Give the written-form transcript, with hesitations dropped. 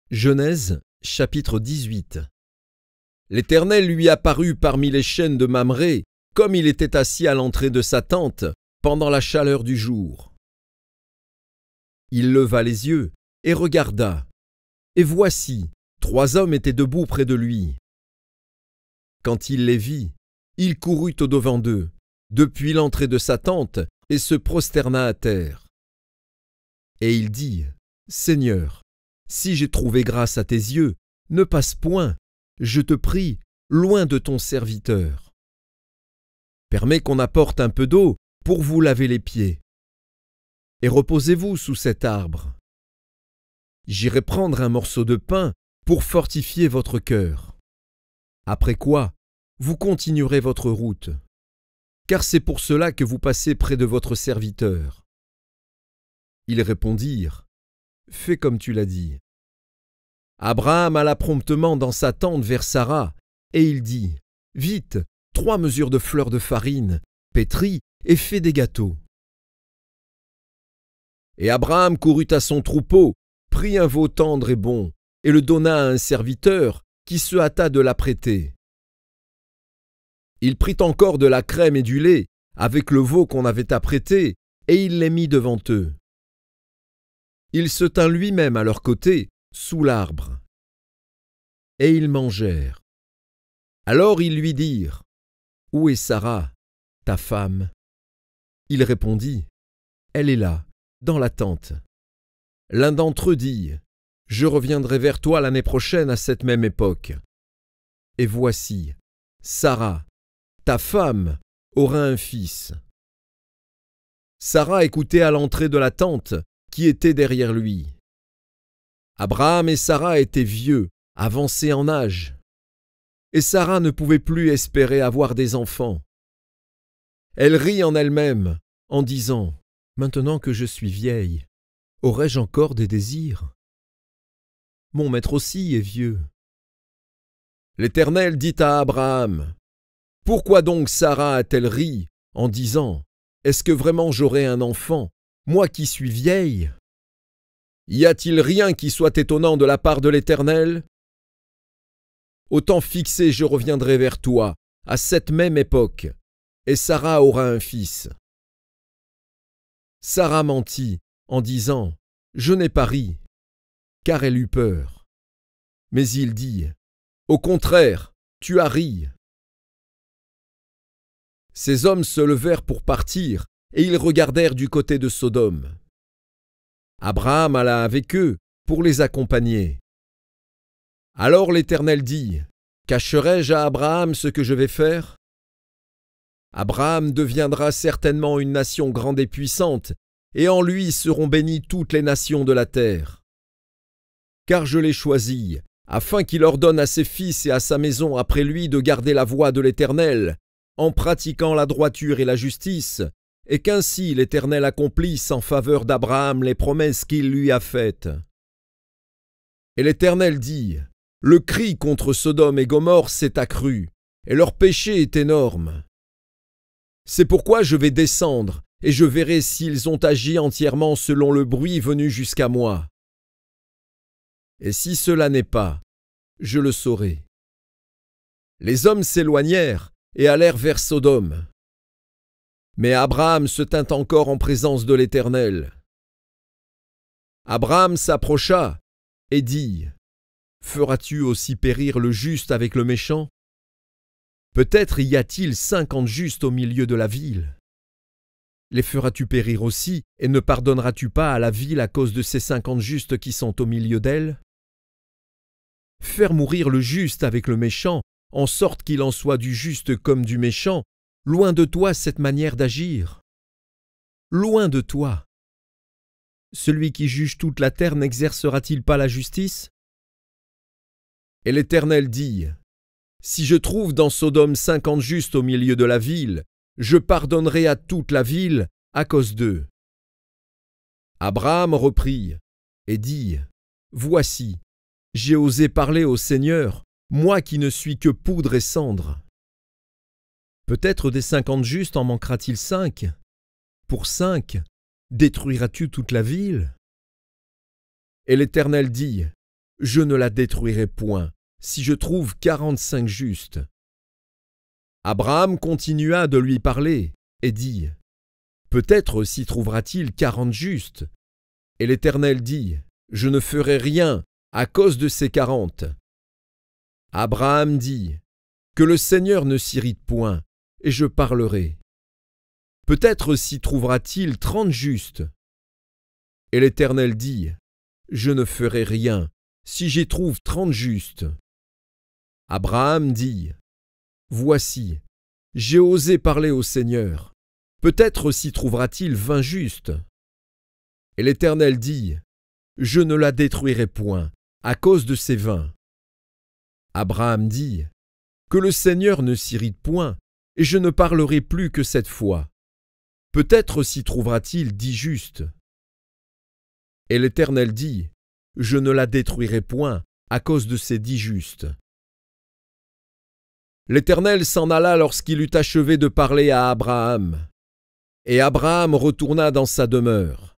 Genèse, chapitre 18. L'Éternel lui apparut parmi les chênes de Mamré, comme il était assis à l'entrée de sa tente, pendant la chaleur du jour. Il leva les yeux et regarda, et voici, 3 hommes étaient debout près de lui. Quand il les vit, il courut au-devant d'eux, depuis l'entrée de sa tente, et se prosterna à terre. Et il dit, « Seigneur, si j'ai trouvé grâce à tes yeux, ne passe point, je te prie, loin de ton serviteur. Permets qu'on apporte un peu d'eau pour vous laver les pieds. Et reposez-vous sous cet arbre. J'irai prendre un morceau de pain pour fortifier votre cœur. Après quoi, vous continuerez votre route, car c'est pour cela que vous passez près de votre serviteur. » Ils répondirent, « Fais comme tu l'as dit. » Abraham alla promptement dans sa tente vers Sara, et il dit, « Vite, 3 mesures de fleur de farine, pétris et fais des gâteaux. » Et Abraham courut à son troupeau, prit un veau tendre et bon, et le donna à un serviteur, qui se hâta de l'apprêter. Il prit encore de la crème et du lait, avec le veau qu'on avait apprêté, et il les mit devant eux. Il se tint lui-même à leur côté, sous l'arbre. Et ils mangèrent. Alors ils lui dirent, « Où est Sara, ta femme ?» Il répondit, « Elle est là, dans la tente. » L'un d'entre eux dit, « Je reviendrai vers toi l'année prochaine à cette même époque. » Et voici, Sara, ta femme, aura un fils. Sara écoutait à l'entrée de la tente, qui était derrière lui. Abraham et Sara étaient vieux, avancés en âge. Et Sara ne pouvait plus espérer avoir des enfants. Elle rit en elle-même, en disant, « Maintenant que je suis vieille, aurais-je encore des désirs? Mon maître aussi est vieux. » L'Éternel dit à Abraham, « Pourquoi donc Sara a-t-elle ri en disant, « Est-ce que vraiment j'aurai un enfant, moi qui suis vieille? Y a-t-il rien qui soit étonnant de la part de l'Éternel? Au temps fixé, je reviendrai vers toi, à cette même époque, et Sara aura un fils. » Sara mentit en disant, « Je n'ai pas ri, car elle eut peur. » Mais il dit, « Au contraire, tu as ri. » Ces hommes se levèrent pour partir, et ils regardèrent du côté de Sodome. Abraham alla avec eux pour les accompagner. Alors l'Éternel dit, « Cacherai-je à Abraham ce que je vais faire? Abraham deviendra certainement une nation grande et puissante, et en lui seront bénies toutes les nations de la terre. Car je l'ai choisi, afin qu'il ordonne à ses fils et à sa maison après lui de garder la voie de l'Éternel, en pratiquant la droiture et la justice, et qu'ainsi l'Éternel accomplisse en faveur d'Abraham les promesses qu'il lui a faites. » Et l'Éternel dit, « Le cri contre Sodome et Gomorrhe s'est accru, et leur péché est énorme. C'est pourquoi je vais descendre, et je verrai s'ils ont agi entièrement selon le bruit venu jusqu'à moi. Et si cela n'est pas, je le saurai. » Les hommes s'éloignèrent et allèrent vers Sodome. Mais Abraham se tint encore en présence de l'Éternel. Abraham s'approcha et dit, « Feras-tu aussi périr le juste avec le méchant? Peut-être y a-t-il 50 justes au milieu de la ville. Les feras-tu périr aussi, et ne pardonneras-tu pas à la ville à cause de ces 50 justes qui sont au milieu d'elle? Faire mourir le juste avec le méchant, en sorte qu'il en soit du juste comme du méchant, loin de toi cette manière d'agir. Loin de toi. Celui qui juge toute la terre n'exercera-t-il pas la justice? » Et l'Éternel dit, « Si je trouve dans Sodome 50 justes au milieu de la ville, je pardonnerai à toute la ville à cause d'eux. » Abraham reprit et dit, « Voici, j'ai osé parler au Seigneur, moi qui ne suis que poudre et cendre. Peut-être des 50 justes en manquera-t-il 5? Pour 5, détruiras-tu toute la ville? » Et l'Éternel dit, je ne la détruirai point, si je trouve 45 justes. » Abraham continua de lui parler et dit, « Peut-être s'y trouvera-t-il 40 justes. » Et l'Éternel dit, « Je ne ferai rien à cause de ces 40. » Abraham dit, « Que le Seigneur ne s'irrite point, et je parlerai. Peut-être s'y trouvera-t-il 30 justes. » Et l'Éternel dit, « Je ne ferai rien, si j'y trouve 30 justes. » Abraham dit, « Voici, j'ai osé parler au Seigneur. Peut-être s'y trouvera-t-il 20 justes. » Et l'Éternel dit, « Je ne la détruirai point, à cause de ces 20. » Abraham dit, « Que le Seigneur ne s'irrite point, et je ne parlerai plus que cette fois. Peut-être s'y trouvera-t-il 10 justes. » Et l'Éternel dit, « Je ne la détruirai point, à cause de ces 10 justes. » L'Éternel s'en alla lorsqu'il eut achevé de parler à Abraham. Et Abraham retourna dans sa demeure.